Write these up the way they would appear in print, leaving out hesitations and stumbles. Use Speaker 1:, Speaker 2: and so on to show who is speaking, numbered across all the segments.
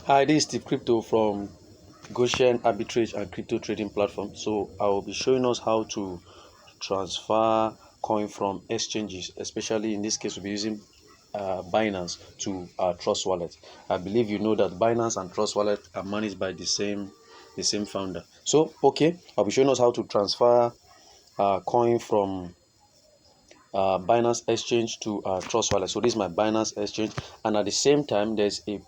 Speaker 1: Hi, this is Steve Crypto from Goshen Arbitrage and Crypto Trading Platform. So I will be showing us how to transfer coin from exchanges, especially in this case we'll be using Binance to Trust Wallet. I believe you know that Binance and Trust Wallet are managed by the same founder. So okay, I'll be showing us how to transfer coin from Binance Exchange to Trust Wallet. So this is my Binance Exchange, and at the same time, there's a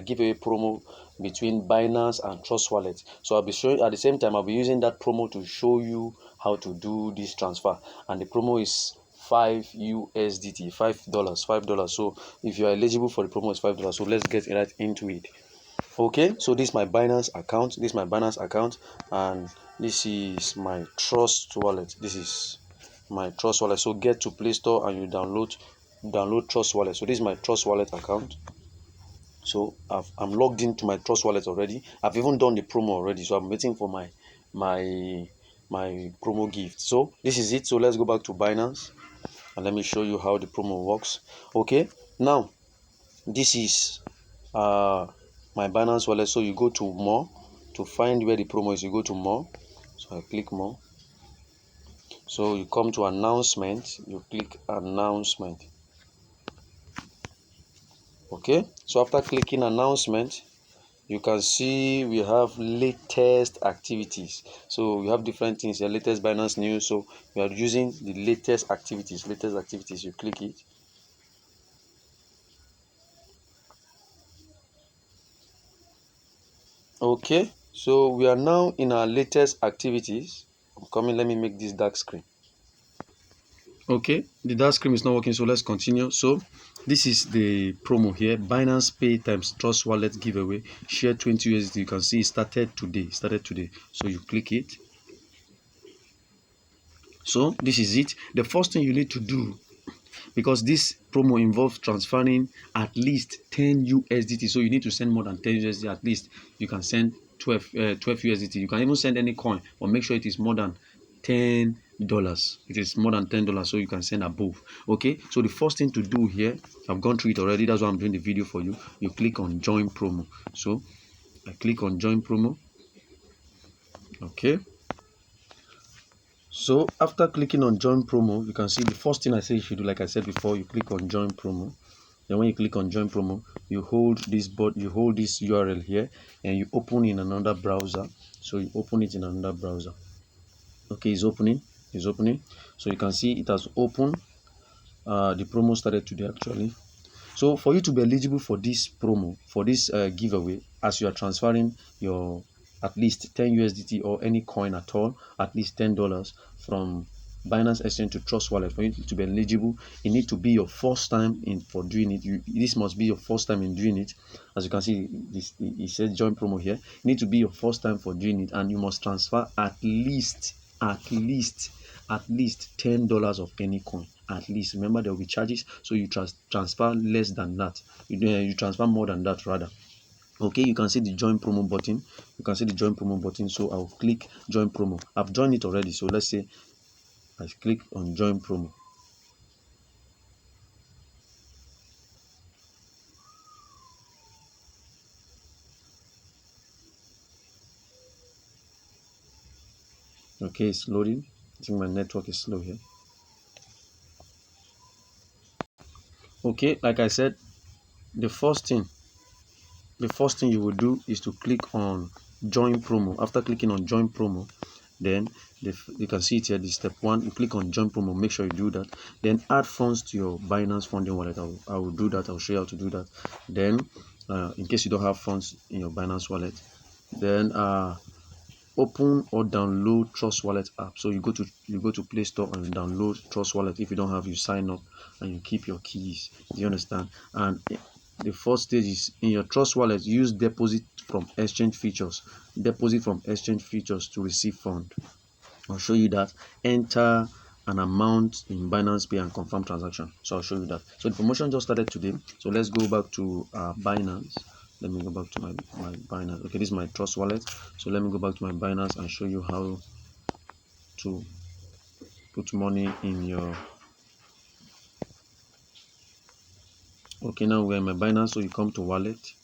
Speaker 1: giveaway promo between Binance and Trust Wallet. So I'll be showing at the same time I'll be using that promo to show you how to do this transfer, and the promo is $5 USDT, $5. So if you are eligible for the promo, it's $5. So let's get right into it. Okay, so this is my Binance account. And this is my Trust Wallet. This is my Trust Wallet. So get to Play Store and you download Trust Wallet. So this is my Trust Wallet account. So I'm logged into my Trust Wallet already. I've even done the promo already. So I'm waiting for my promo gift. So this is it. So let's go back to Binance and let me show you how the promo works. Okay, now this is my Binance Wallet. So you go to more to find where the promo is. You go to more. So I click more. So you come to announcement, you click announcement. Okay, so after clicking announcement, you can see we have latest activities. So we have different things, the latest Binance news. So we are using the latest activities. You click it. Okay, so we are now in our latest activities. I'm coming, let me make this dark screen. Okay, the dark screen is not working, so let's continue. So this is the promo here. Binance Pay times Trust Wallet giveaway. Share 20 USD. You can see it started today. So you click it. So this is it. The first thing you need to do, because this promo involves transferring at least 10 USDT. So you need to send more than 10 USDT at least. You can send 12 USDT. You can even send any coin, but make sure it is more than $10. It is more than $10, so you can send above. Okay, so the first thing to do here, I've gone through it already. That's why I'm doing the video for you. You click on join promo. So I click on join promo. Okay, so after clicking on join promo, you can see the first thing I say you should do, like I said before, you click on join promo. Then when you click on join promo, you hold this URL here and you open in another browser. So you open it in another browser. Okay, it's opening. So you can see it has opened. The promo started today actually. So for you to be eligible for this promo, for this giveaway, as you are transferring your at least 10 USDT or any coin at all, at least $10 from Binance Exchange to Trust Wallet, for you to be eligible, it need to be your first time for doing it. This must be your first time in doing it. As you can see, it says join promo here. It need to be your first time for doing it, and you must transfer at least $10 of any coin. At least, remember, there will be charges, so you transfer less than that. You transfer more than that rather. Okay, you can see the join promo button. So I'll click join promo. I've joined it already, so let's say I click on join promo. Okay, it's loading. I think my network is slow here. Okay, like I said, the first thing you will do is to click on join promo. After clicking on join promo, then you can see it here, the step 1, you click on join promo. Make sure you do that. Then add funds to your Binance funding wallet. I will do that. I'll show you how to do that. Then in case you don't have funds in your Binance wallet, then open or download Trust Wallet app. So you go to Play Store and download Trust Wallet. If you don't have, you sign up and you keep your keys. Do you understand? And the first stage is in your Trust Wallet, use deposit from exchange features to receive fund. I'll show you that. Enter an amount in Binance Pay and confirm transaction. So I'll show you that. So the promotion just started today. So let's go back to Binance. Let me go back to my Binance. Okay, this is my Trust Wallet. So let me go back to my Binance and show you how to put money in your. Okay, now we're in my Binance. So you come to wallet.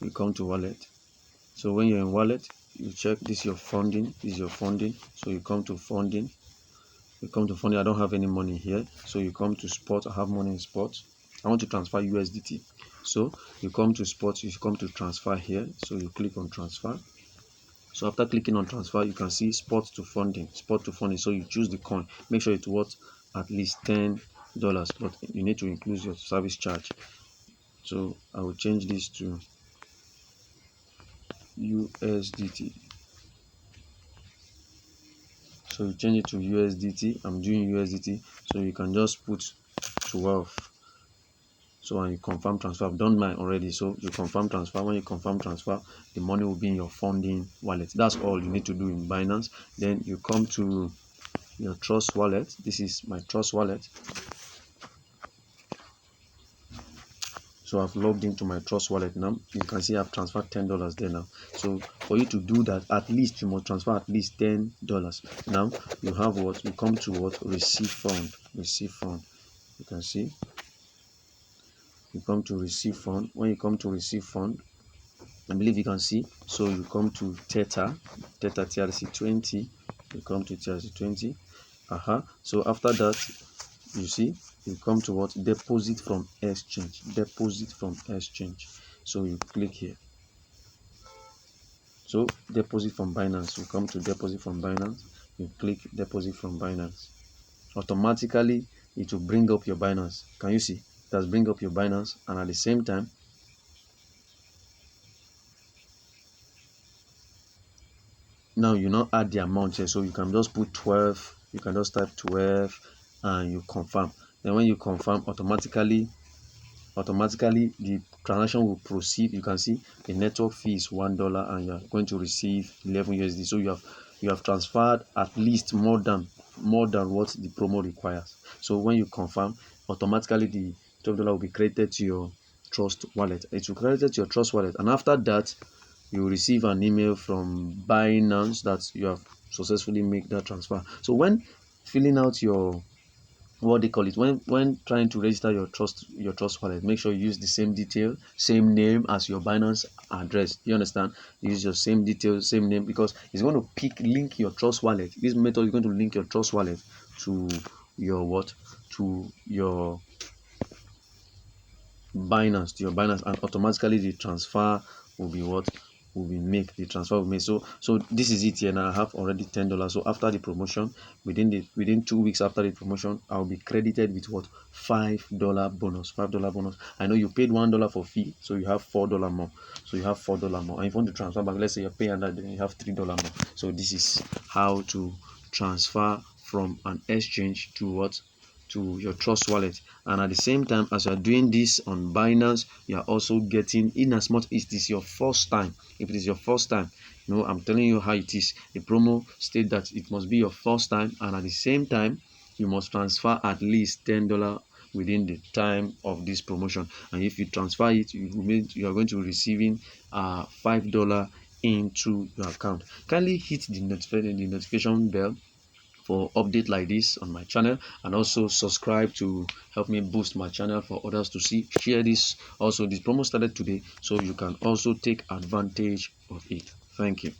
Speaker 1: you come to wallet. So when you're in wallet, you check this is your funding, so you come to funding. I don't have any money here, so you come to spot. I have money in spot. I want to transfer USDT, so you come to spot, you come to transfer here, so you click on transfer. So after clicking on transfer, you can see spot to funding. So you choose the coin. Make sure it's worth at least $10, but you need to include your service charge. So I will change this to USDT. So you change it to USDT. I'm doing USDT, so you can just put 12. So and you confirm transfer. I've done mine already, so you confirm transfer. When you confirm transfer, the money will be in your funding wallet. That's all you need to do in Binance. Then you come to your Trust wallet. This is my Trust wallet. So I've logged into my Trust wallet now. You can see I've transferred $10 there now. So for you to do that, at least you must transfer at least $10. Now you have what? You come to what? Receive fund. Receive fund. You can see you come to receive fund. When you come to receive fund, I believe you can see. So you come to Theta TRC20. You come to TRC20. So after that, you see, you come to what? Deposit from exchange. Deposit from exchange. So you click here. So deposit from Binance. You come to deposit from Binance. You click deposit from Binance. Automatically, it will bring up your Binance. Can you see? It does bring up your Binance, and at the same time, now you now add the amount here. So you can just put 12. You can just type 12, and you confirm. Then when you confirm, automatically the transaction will proceed. You can see the network fee is $1, and you're going to receive 11 USD. So you have transferred at least more than what the promo requires. So when you confirm, automatically the $12 will be credited to your Trust wallet. It will credited to your Trust wallet, and after that you will receive an email from Binance that you have successfully made that transfer. So when filling out your what they call it, when trying to register your trust wallet, make sure you use the same detail, same name as your Binance address. You understand? Use your same details, same name, because it's going to link your trust wallet. This method is going to link your trust wallet to your what? To your Binance, and automatically the transfer will be what? Will be made. The transfer will be made. So this is it here now. I have already $10. So after the promotion, within 2 weeks after the promotion, I'll be credited with what? $5 bonus. $5 bonus. I know you paid $1 for fee, so you have $4 more. So you have $4 more. And if you want to transfer back, let's say you're paying that, then you have $3 more. So this is how to transfer from an exchange to what? To your Trust wallet. And at the same time, as you are doing this on Binance, you are also getting, in as much as it is your first time. If it is your first time, I'm telling you how it is. The promo state that it must be your first time, and at the same time you must transfer at least $10 within the time of this promotion. And if you transfer it, you are going to be receiving $5 into your account. Kindly hit the notification bell for update like this on my channel, and also subscribe to help me boost my channel for others to see. Share this. Also, this promo started today, so you can also take advantage of it. Thank you.